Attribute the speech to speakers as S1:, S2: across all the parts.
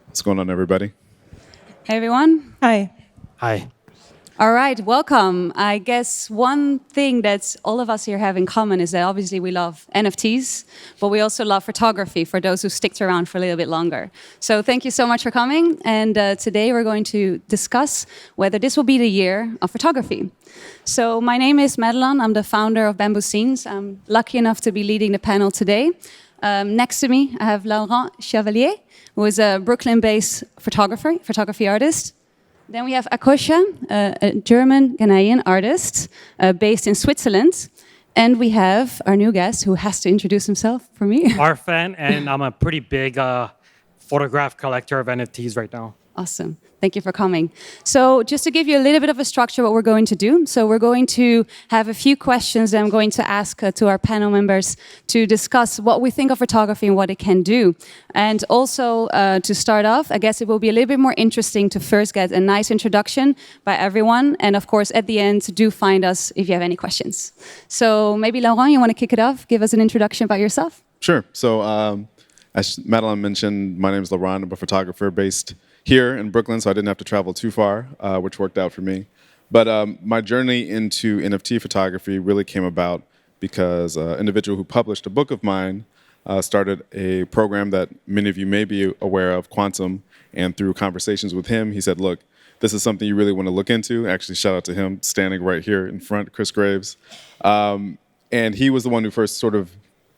S1: What's going on, everybody?
S2: Hey, everyone.
S3: Hi.
S4: Hi.
S2: All right, welcome. I guess one thing that all of us here have in common is that obviously we love NFTs, but we also love photography for those who sticked around for a little bit longer. So thank you so much for coming. And today we're going to discuss whether this will be the year of photography. So my name is Madelon. I'm the founder of Bamboo Scenes. I'm lucky enough to be leading the panel today. Next to me, I have Laurent Chevalier, who is a Brooklyn-based photography artist. Then we have Akosua, a German Ghanaian artist based in Switzerland. And we have our new guest who has to introduce himself for me.
S4: Arfan, and I'm a pretty big photograph collector of NFTs right now.
S2: Awesome. Thank you for coming. So just to give you a little bit of a structure what we're going to do. So we're going to have a few questions that I'm going to ask to our panel members to discuss what we think of photography and what it can do. And also to start off, I guess it will be a little bit more interesting to first get a nice introduction by everyone. And of course, at the end, do find us if you have any questions. So maybe Laurent, you want to kick it off? Give us an introduction about yourself.
S1: Sure. So as Madelon mentioned, my name is Laurent. I'm a photographer based here in Brooklyn, so I didn't have to travel too far, which worked out for me. But my journey into NFT photography really came about because an individual who published a book of mine started a program that many of you may be aware of, Quantum. And through conversations with him, he said, look, this is something you really want to look into. Actually, shout out to him standing right here in front, Chris Graves. And he was the one who first sort of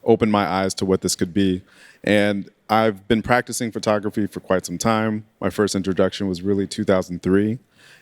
S1: opened my eyes to what this could be. And I've been practicing photography for quite some time. My first introduction was really 2003.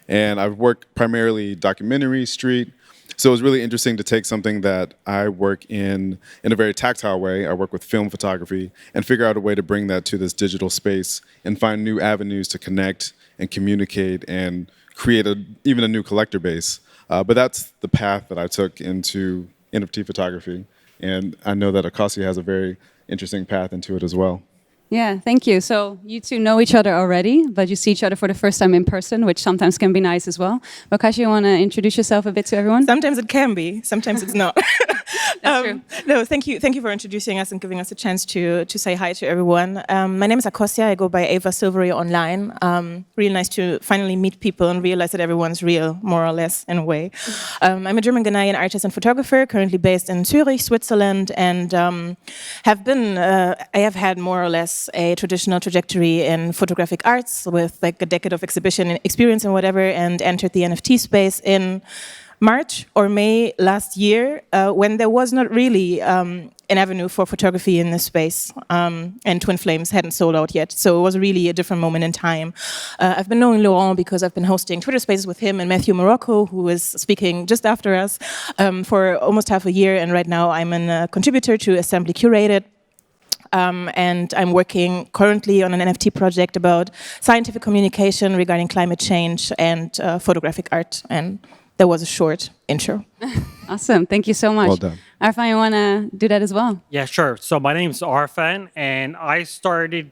S1: And I've worked primarily documentary, street. So it was really interesting to take something that I work in a very tactile way. I work with film photography and figure out a way to bring that to this digital space and find new avenues to connect and communicate and create even a new collector base. But that's the path that I took into NFT photography. And I know that Akosua has a very interesting path into it as well.
S2: Yeah, thank you. So you two know each other already, but you see each other for the first time in person, which sometimes can be nice as well. Akosua, you want to introduce yourself a bit to everyone?
S3: Sometimes it can be, sometimes it's not.
S2: That's true.
S3: No, thank you for introducing us and giving us a chance to say hi to everyone. My name is Akosua. I go by Ava Silvery online. Really nice to finally meet people and realize that everyone's real, more or less, in a way. I'm a German Ghanaian artist and photographer, currently based in Zurich, Switzerland, and I have had more or less a traditional trajectory in photographic arts with like a decade of exhibition experience and whatever, and entered the NFT space in March or May last year when there was not really an avenue for photography in this space, and Twin Flames hadn't sold out yet, so it was really a different moment in time. I've been knowing Laurent because I've been hosting Twitter Spaces with him and Matthew Morocco, who is speaking just after us, for almost half a year, and right now I'm a contributor to Assembly Curated. And I'm working currently on an NFT project about scientific communication regarding climate change and photographic art. And that was a short intro.
S2: Awesome. Thank you so much.
S1: Well done.
S2: Arfan, you want to do that as well?
S4: Yeah, sure. So my name's Arfan, and I started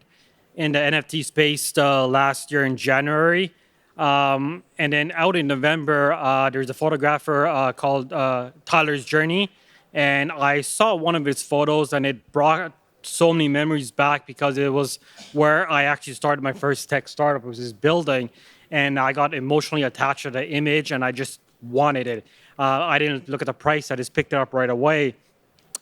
S4: in the NFT space last year in January. And then out in November, there's a photographer called Tyler's Journey. And I saw one of his photos, and it brought so many memories back because it was where I actually started my first tech startup. It was this building, and I got emotionally attached to the image, and I just wanted it. I didn't look at the price. I just picked it up right away.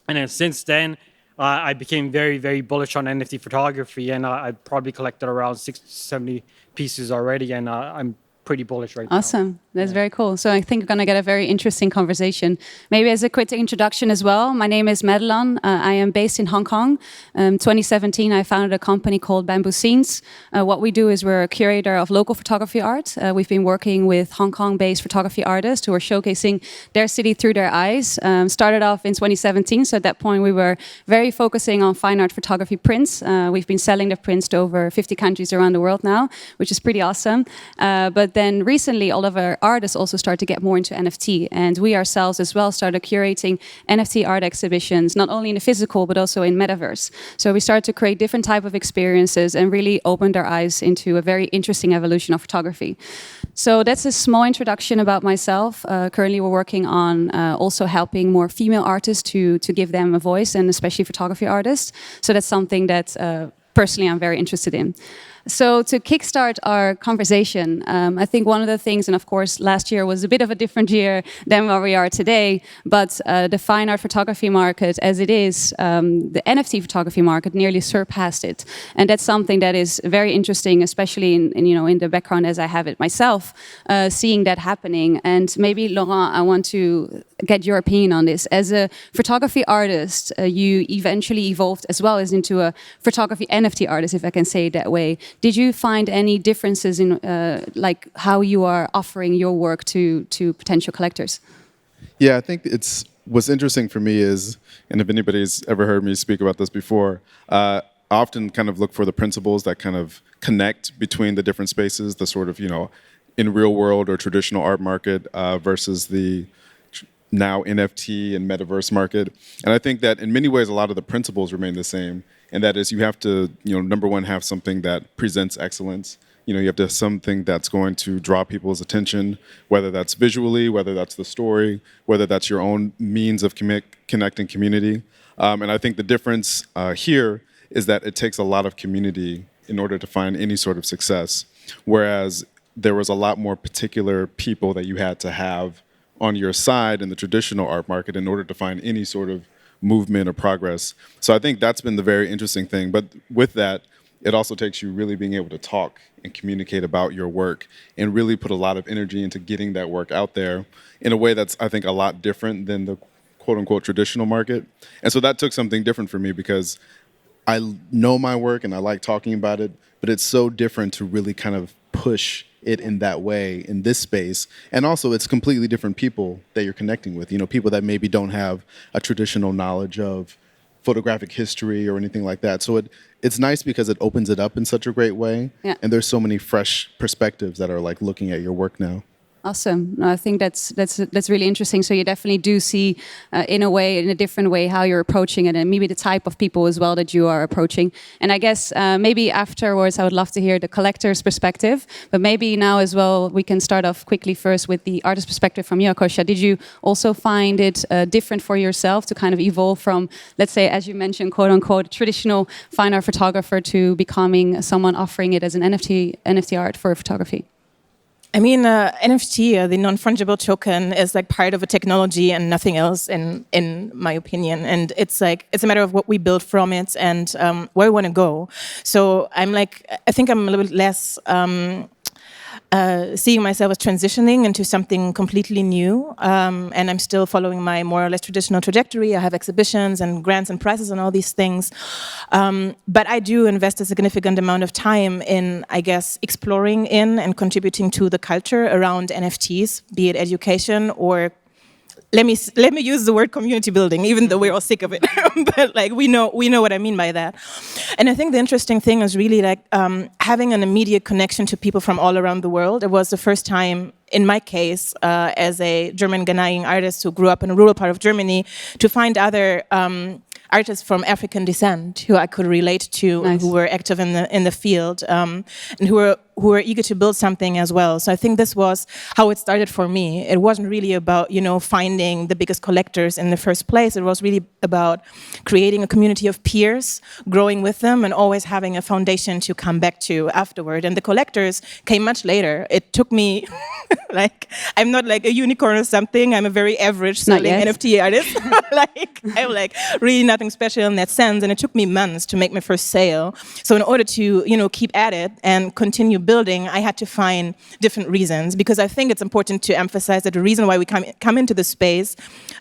S4: And then since then, I became very, very bullish on NFT photography, and I probably collected around 60, 70 pieces already, and I'm pretty bullish right now.
S2: Awesome. That's very cool. So I think we're going to get a very interesting conversation. Maybe as a quick introduction as well, my name is Madelon. I am based in Hong Kong. 2017, I founded a company called Bamboo Scenes. What we do is we're a curator of local photography art. We've been working with Hong Kong-based photography artists who are showcasing their city through their eyes. Started off in 2017, so at that point we were very focusing on fine art photography prints. We've been selling the prints to over 50 countries around the world now, which is pretty awesome. But then recently, all of our artists also started to get more into NFT, and we ourselves as well started curating NFT art exhibitions, not only in the physical but also in metaverse. So we started to create different type of experiences and really opened our eyes into a very interesting evolution of photography. So that's a small introduction about myself. Currently, we're working on also helping more female artists to give them a voice, and especially photography artists. So that's something that personally I'm very interested in. So to kickstart our conversation, I think one of the things, and of course last year was a bit of a different year than where we are today, but the fine art photography market as it is, the NFT photography market nearly surpassed it. And that's something that is very interesting, especially in the background as I have it myself, seeing that happening. And maybe Laurent, I want to get your opinion on this. As a photography artist, you eventually evolved as well as into a photography NFT artist, if I can say it that way. Did you find any differences in like how you are offering your work to potential collectors?
S1: Yeah, I think what's interesting for me is, and if anybody's ever heard me speak about this before, I often kind of look for the principles that kind of connect between the different spaces, the sort of, in real world or traditional art market versus the now NFT and metaverse market. And I think that in many ways, a lot of the principles remain the same. And that is, you have to, number one, have something that presents excellence. You have to have something that's going to draw people's attention, whether that's visually, whether that's the story, whether that's your own means of connecting community. And I think the difference here is that it takes a lot of community in order to find any sort of success. Whereas there was a lot more particular people that you had to have on your side in the traditional art market in order to find any sort of movement or progress. So I think that's been the very interesting thing. But with that, it also takes you really being able to talk and communicate about your work and really put a lot of energy into getting that work out there in a way that's, I think, a lot different than the quote-unquote traditional market. And so that took something different for me because I know my work and I like talking about it, but it's so different to really kind of push it in that way in this space. And also it's completely different people that you're connecting with, people that maybe don't have a traditional knowledge of photographic history or anything like that. So it's nice because it opens it up in such a great way. Yeah. And there's so many fresh perspectives that are like looking at your work now.
S2: Awesome. No, I think that's really interesting. So you definitely do see, in a different way, how you're approaching it, and maybe the type of people as well that you are approaching. And I guess maybe afterwards, I would love to hear the collector's perspective. But maybe now as well, we can start off quickly first with the artist perspective from you, Akosua. Did you also find it different for yourself to kind of evolve from, let's say, as you mentioned, quote unquote, traditional fine art photographer to becoming someone offering it as an NFT art for photography?
S3: I mean, NFT, the non-fungible token, is like part of a technology and nothing else, in my opinion. And it's a matter of what we build from it and where we want to go. So I think I'm a little bit less seeing myself as transitioning into something completely new. And I'm still following my more or less traditional trajectory. I have exhibitions and grants and prizes and all these things. But I do invest a significant amount of time in, I guess, exploring in and contributing to the culture around NFTs, be it education or let me use the word community building, even though we're all sick of it. But we know what I mean by that. And I think the interesting thing is really having an immediate connection to people from all around the world. It was the first time, in my case, as a German Ghanaian artist who grew up in a rural part of Germany, to find other artists from African descent who I could relate to, nice. And who were active in the field, and who were eager to build something as well. So I think this was how it started for me. It wasn't really about finding the biggest collectors in the first place. It was really about creating a community of peers, growing with them, and always having a foundation to come back to afterward. And the collectors came much later. It took me I'm not like a unicorn or something. I'm a very average selling NFT artist. I'm really nothing special in that sense. And it took me months to make my first sale. So in order to, keep at it and continue building, I had to find different reasons, because I think it's important to emphasize that the reason why we come into the space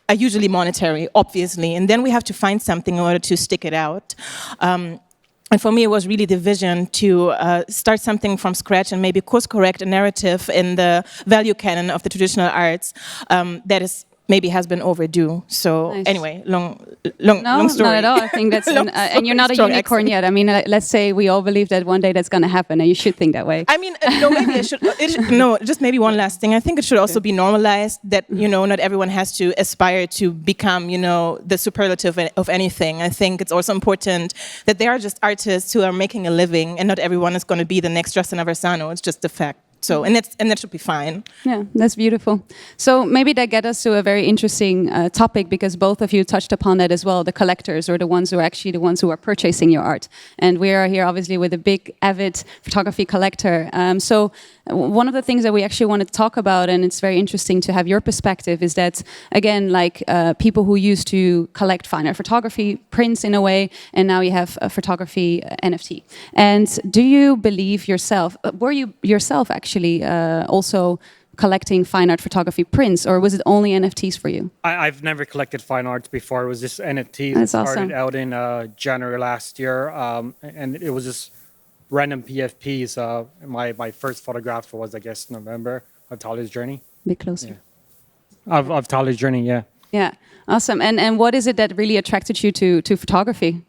S3: are usually monetary, obviously. And then we have to find something in order to stick it out. And for me, it was really the vision to start something from scratch and maybe course-correct a narrative in the value canon of the traditional arts that is maybe has been overdue. So nice. Anyway, long story. No, not
S2: at all. I think that's and you're not a unicorn yet. I mean, let's say we all believe that one day that's going to happen, and you should think that way.
S3: I mean, no, maybe just maybe one last thing. I think it should also be normalized that not everyone has to aspire to become the superlative of anything. I think it's also important that there are just artists who are making a living, and not everyone is going to be the next Justin Aversano. It's just a fact. So, and that should be fine.
S2: Yeah, that's beautiful. So maybe that gets us to a very interesting topic, because both of you touched upon that as well, the collectors, or the ones who are actually the ones who are purchasing your art. And we are here obviously with a big avid photography collector. So one of the things that we actually wanted to talk about, and it's very interesting to have your perspective, is that, again, like people who used to collect fine art photography prints in a way, and now you have a photography NFT. And do you believe yourself, were you yourself actually also collecting fine art photography prints, or was it only NFTs for you?
S4: I've never collected fine art before. It was just NFT.
S2: That's
S4: It started
S2: awesome.
S4: out in January last year, and it was just random PFPs. My first photograph was, I guess, November of Tyler's journey.
S2: Be closer.
S4: Yeah. Of Tyler's journey, yeah.
S2: Yeah, awesome. And what is it that really attracted you to photography?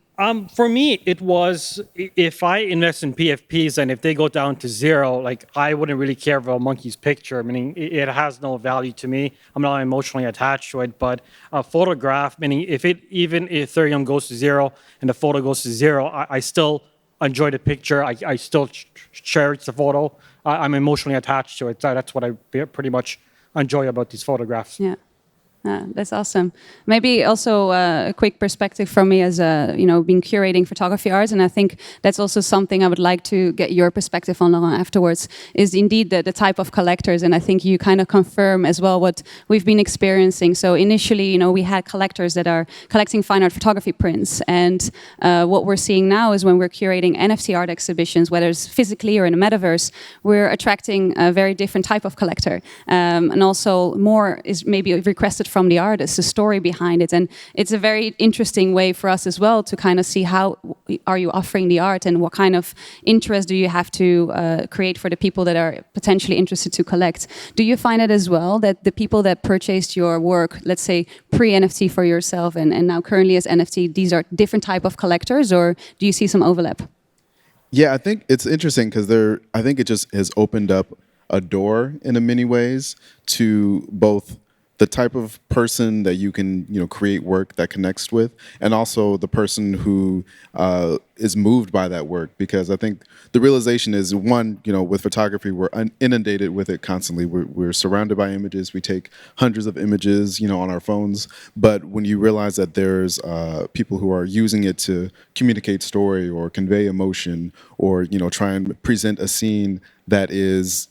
S4: For me, it was, if I invest in PFPs and if they go down to zero, like, I wouldn't really care about a monkey's picture, meaning it has no value to me. I'm not emotionally attached to it. But a photograph, meaning even if Ethereum goes to zero and the photo goes to zero, I still enjoy the picture. I still cherish the photo. I'm emotionally attached to it. That's what I pretty much enjoy about these photographs.
S2: Yeah. That's awesome. Maybe also a quick perspective from me as been curating photography art, and I think that's also something I would like to get your perspective on, Laurent, afterwards, is indeed the type of collectors, and I think you kind of confirm as well what we've been experiencing. So initially, we had collectors that are collecting fine art photography prints, and what we're seeing now is when we're curating NFT art exhibitions, whether it's physically or in a metaverse, we're attracting a very different type of collector, and also more is maybe requested from the artist, the story behind it. And it's a very interesting way for us as well to kind of see how are you offering the art and what kind of interest do you have to create for the people that are potentially interested to collect. Do you find it as well that the people that purchased your work, let's say pre-NFT for yourself and now currently as NFT, these are different type of collectors, or do you see some overlap?
S1: Yeah, I think it's interesting because I think it just has opened up a door in many ways to both the type of person that you can, create work that connects with, and also the person who is moved by that work. Because I think the realization is, one, with photography, we're inundated with it constantly. We're surrounded by images. We take hundreds of images, on our phones. But when you realize that there's people who are using it to communicate story or convey emotion, or try and present a scene that is,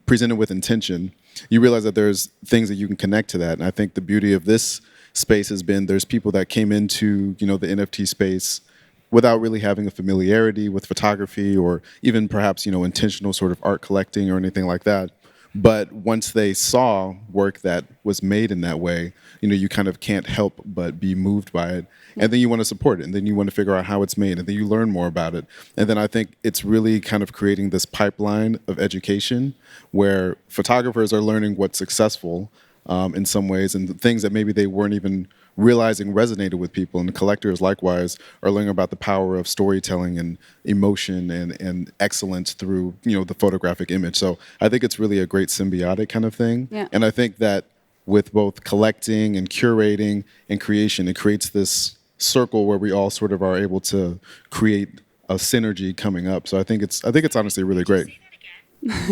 S1: presented with intention, you realize that there's things that you can connect to that. And I think the beauty of this space has been there's people that came into, the NFT space without really having a familiarity with photography or even perhaps, intentional sort of art collecting or anything like that. But once they saw work that was made in that way, you kind of can't help but be moved by it. And then you want to support it. And then you want to figure out how it's made. And then you learn more about it. And then I think it's really kind of creating this pipeline of education where photographers are learning what's successful in some ways, and the things that maybe they weren't even realizing resonated with people. And the collectors, likewise, are learning about the power of storytelling and emotion and excellence through, the photographic image. So I think it's really a great symbiotic kind of thing.
S2: Yeah.
S1: And I think that with both collecting and curating and creation, it creates this circle where we all sort of are able to create a synergy coming up. So I think it's honestly really great.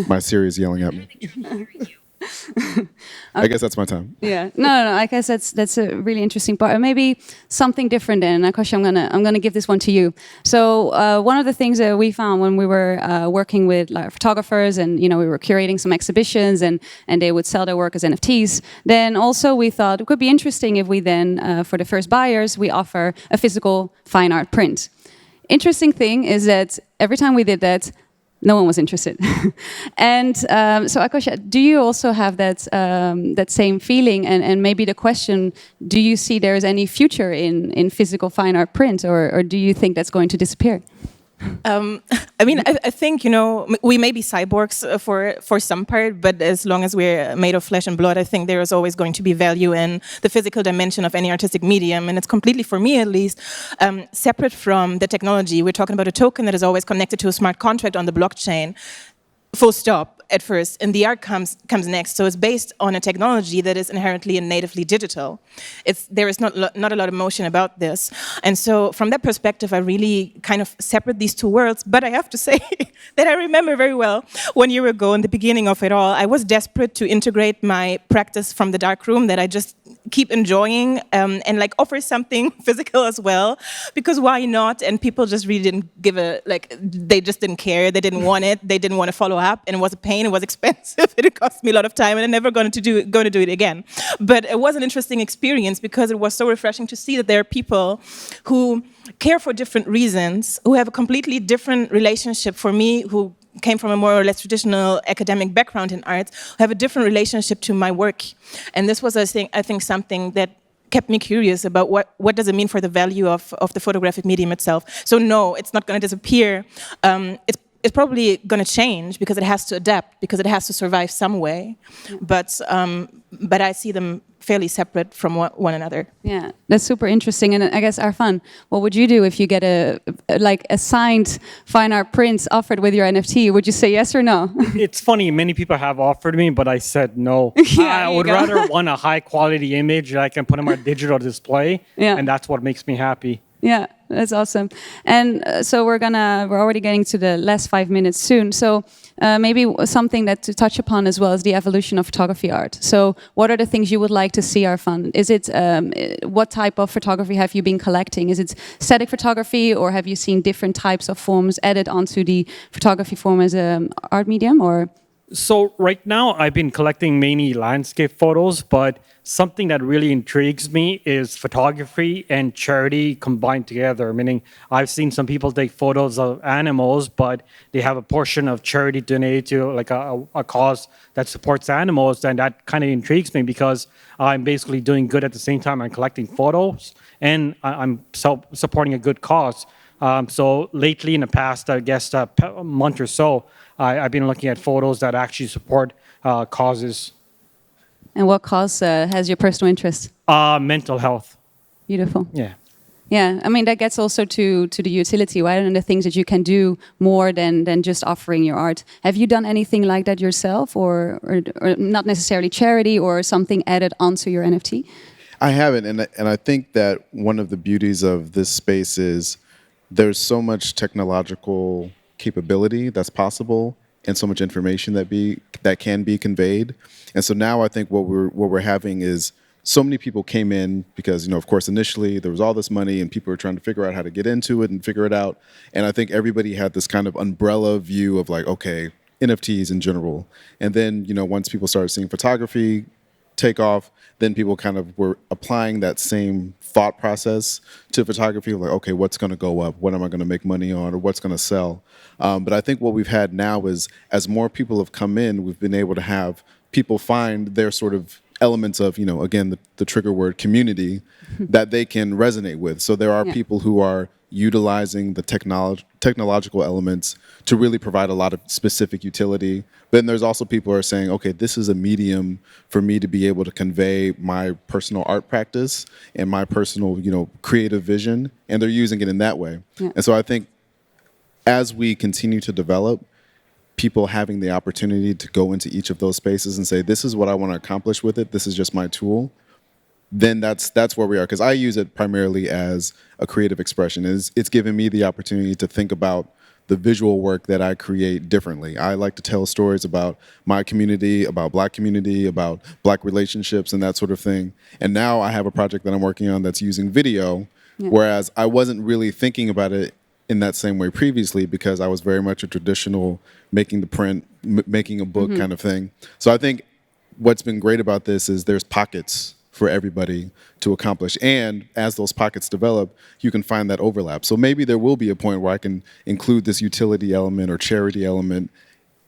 S1: My Siri is yelling at me. I guess that's my time.
S2: Yeah, no. I guess that's a really interesting part, and maybe something different. Then, Akosua, I'm gonna give this one to you. So one of the things that we found when we were working with photographers, and we were curating some exhibitions, and they would sell their work as NFTs. Then also we thought it could be interesting if we then, for the first buyers, we offer a physical fine art print. Interesting thing is that every time we did that, no one was interested. And so, Akosua, do you also have that same feeling? And maybe the question, do you see there is any future in physical fine art print, or do you think that's going to disappear?
S3: I think, we may be cyborgs for some part, but as long as we're made of flesh and blood, I think there is always going to be value in the physical dimension of any artistic medium. And it's completely, for me at least, separate from the technology. We're talking about a token that is always connected to a smart contract on the blockchain. Full stop. at first, and the art comes next. So it's based on a technology that is inherently and natively digital. There is not a lot of motion about this. And so from that perspective, I really kind of separate these two worlds. But I have to say that I remember very well 1 year ago, in the beginning of it all, I was desperate to integrate my practice from the darkroom that I just keep enjoying and like offer something physical as well, because why not? And people just really didn't they just didn't care. They didn't want it. They didn't want to follow up, and it was a pain. It was expensive. It cost me a lot of time, and I'm never going to do it again. But it was an interesting experience because it was so refreshing to see that there are people who care for different reasons, who have a completely different relationship. For me, who came from a more or less traditional academic background in art, who have a different relationship to my work. And this was, I think something that kept me curious about what does it mean for the value of the photographic medium itself. So no, it's not going to disappear. It's probably going to change because it has to adapt, because it has to survive some way. But I see them fairly separate from one another.
S2: Yeah, that's super interesting. And I guess, Arfan, what would you do if you get a signed fine art print offered with your NFT? Would you say yes or no?
S4: It's funny, many people have offered me, but I said no. I would rather want a high quality image that I can put on my digital display, and that's what makes me happy.
S2: Yeah, that's awesome. And so we're already getting to the last 5 minutes soon. So maybe something that to touch upon as well is the evolution of photography art. So what are the things you would like to see, Arfan? Is it, what type of photography have you been collecting? Is it static photography, or have you seen different types of forms added onto the photography form as an art medium, or?
S4: So right now I've been collecting mainly landscape photos, but something that really intrigues me is photography and charity combined together, meaning I've seen some people take photos of animals, but they have a portion of charity donated to like a cause that supports animals, and that kind of intrigues me because I'm basically doing good at the same time I'm collecting photos and I'm supporting a good cause. So lately in the past, I guess a month or so, I've been looking at photos that actually support causes.
S2: And what cause has your personal interest?
S4: Mental health.
S2: Beautiful.
S4: Yeah.
S2: Yeah, I mean, that gets also to the utility, right? And the things that you can do more than just offering your art. Have you done anything like that yourself, or not necessarily charity, or something added onto your NFT?
S1: I haven't, and I think that one of the beauties of this space is there's so much technological capability that's possible, and so much information that can be conveyed. And so now I think what we're having is so many people came in because, of course, initially there was all this money and people were trying to figure out how to get into it and figure it out. And I think everybody had this kind of umbrella view of like, okay, NFTs in general. And then, once people started seeing photography take off, then people kind of were applying that same thought process to photography, like, okay, what's going to go up? What am I going to make money on, or what's going to sell? But I think what we've had now is, as more people have come in, we've been able to have people find their sort of elements of, again, the trigger word community that they can resonate with. So there are people who are utilizing the technological elements to really provide a lot of specific utility. But then there's also people who are saying, okay, this is a medium for me to be able to convey my personal art practice and my personal, creative vision, and they're using it in that way. Yeah. And so I think as we continue to develop, people having the opportunity to go into each of those spaces and say, this is what I want to accomplish with it, this is just my tool, then that's where we are. Because I use it primarily as a creative expression. It's given me the opportunity to think about the visual work that I create differently. I like to tell stories about my community, about Black community, about Black relationships and that sort of thing. And now I have a project that I'm working on that's using video, whereas I wasn't really thinking about it in that same way previously because I was very much a traditional making the print, making a book kind of thing. So I think what's been great about this is there's pockets for everybody to accomplish. And as those pockets develop, you can find that overlap. So maybe there will be a point where I can include this utility element or charity element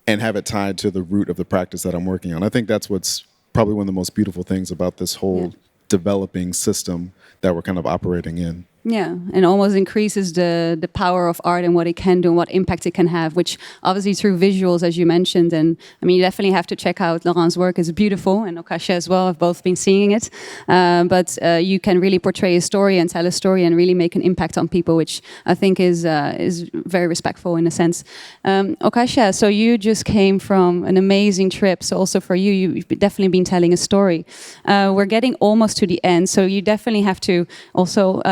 S1: and have it tied to the root of the practice that I'm working on. I think that's what's probably one of the most beautiful things about this whole developing system that we're kind of operating in.
S2: Yeah, and almost increases the power of art and what it can do and what impact it can have, which obviously through visuals, as you mentioned. And I mean, you definitely have to check out Laurent's work. It's beautiful, and Akosua as well. I've both been seeing it. But you can really portray a story and tell a story and really make an impact on people, which I think is very respectful in a sense. Akosua, so you just came from an amazing trip. So also for you, you've definitely been telling a story. We're getting almost to the end, so you definitely have to also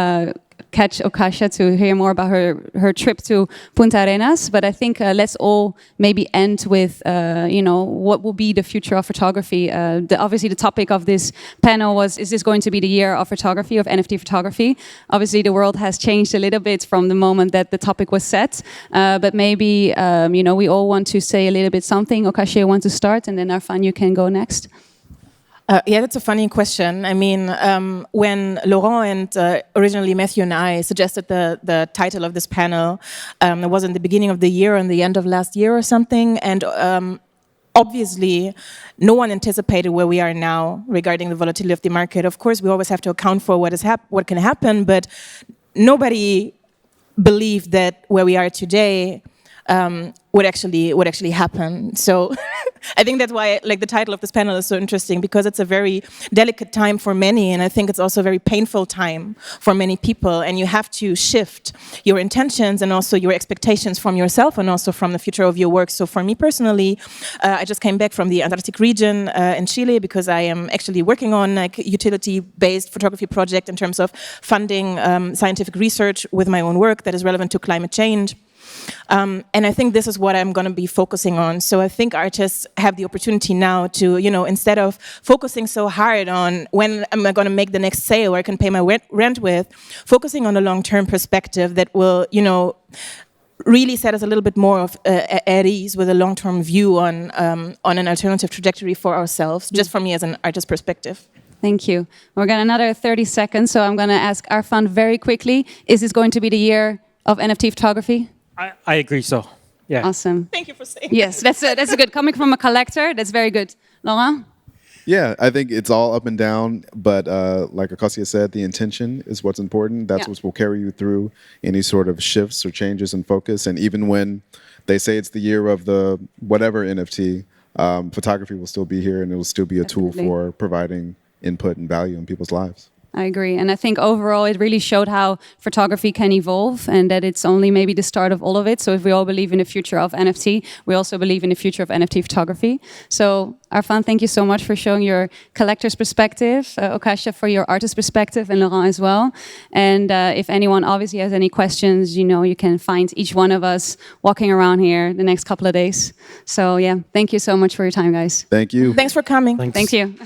S2: catch Akosua to hear more about her trip to Punta Arenas. But I think let's all maybe end with, what will be the future of photography? Obviously, the topic of this panel was, is this going to be the year of photography, of NFT photography? Obviously, the world has changed a little bit from the moment that the topic was set. But maybe, we all want to say a little bit something. Akosua, you want to start? And then Arfan, you can go next.
S3: Yeah, that's a funny question. I mean, when Laurent and originally Matthew and I suggested the title of this panel, it was in the beginning of the year and the end of last year or something. And obviously, no one anticipated where we are now regarding the volatility of the market. Of course, we always have to account for what can happen, but nobody believed that where we are today would actually happen. So I think that's why the title of this panel is so interesting, because it's a very delicate time for many, and I think it's also a very painful time for many people, and you have to shift your intentions and also your expectations from yourself and also from the future of your work. So for me personally, I just came back from the Antarctic region in Chile, because I am actually working on a utility-based photography project in terms of funding scientific research with my own work that is relevant to climate change. And I think this is what I'm going to be focusing on. So I think artists have the opportunity now to, instead of focusing so hard on when am I going to make the next sale or I can pay my rent with, focusing on a long-term perspective that will, really set us a little bit more at ease with a long-term view on an alternative trajectory for ourselves, just for me as an artist perspective.
S2: Thank you. We're going to another 30 seconds, so I'm going to ask Arfan very quickly, is this going to be the year of NFT photography?
S4: I agree so. Yeah.
S2: Awesome.
S3: Thank you for saying
S2: Yes, that's a good. Coming from a collector, that's very good. Laurent?
S1: Yeah, I think it's all up and down, but like Akosua said, the intention is what's important. That's what will carry you through any sort of shifts or changes in focus. And even when they say it's the year of the whatever NFT, photography will still be here, and it will still be a tool for providing input and value in people's lives.
S2: I agree. And I think overall it really showed how photography can evolve and that it's only maybe the start of all of it. So if we all believe in the future of NFT, we also believe in the future of NFT photography. So Arfan, thank you so much for showing your collector's perspective, Akosua for your artist perspective, and Laurent as well. And if anyone obviously has any questions, you can find each one of us walking around here the next couple of days. So yeah, thank you so much for your time, guys.
S1: Thank you.
S3: Thanks for coming.
S4: Thanks.
S2: Thank you.